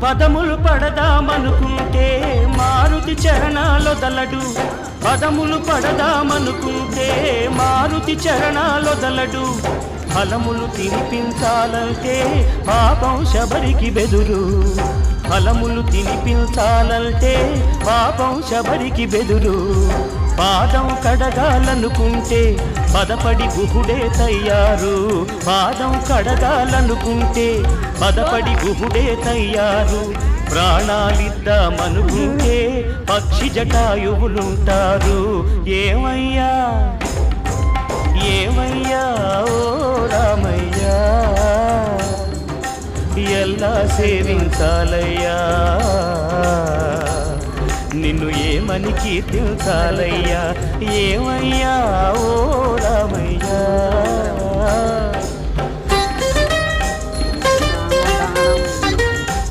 పదములు పడదామనుకుంటే మారుతి చరణాలొదలడు, పదములు పడదామనుకుంటే మారుతి చరణాలొదలడు. ఫలములు తినిపించాలంటే పాపం శబరికి బెదురు, ఫలములు తినిపించాలంటే పాపం శబరికి బెదురు. పాదం కడగాలనుకుంటే పదపడి గుహుడే తయ్యారు, పాదం కడగాలనుకుంటే పదపడి గుహుడే తయ్యారు. ప్రాణాలిద్దామనుకుంటే పక్షి జటాయువులుంటారు. ఏమయ్యా ఏమయ్యా ఓ రామయ్యా, ఎలా సేవించాలయ్యా, నిన్ను ఏమని కీర్తించాలయ్యా. ఏమయ్యా ఓ రామయ్యా.